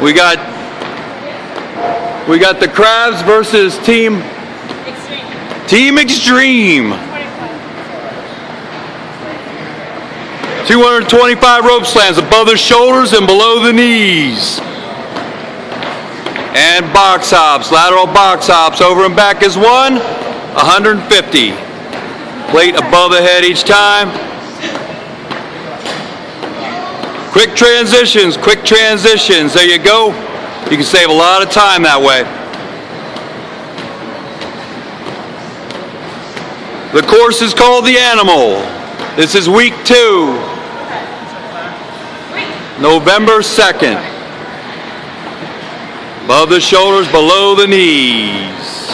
We got the Crabs versus Team Xtreme. 225 rope slams above the shoulders and below the knees. And box hops, lateral box hops over and back is 150. Plate above the head each time. Quick transitions, quick transitions. There you go. You can save a lot of time that way. The course is called The Animal. This is week 2, November 2nd. Above the shoulders, below the knees.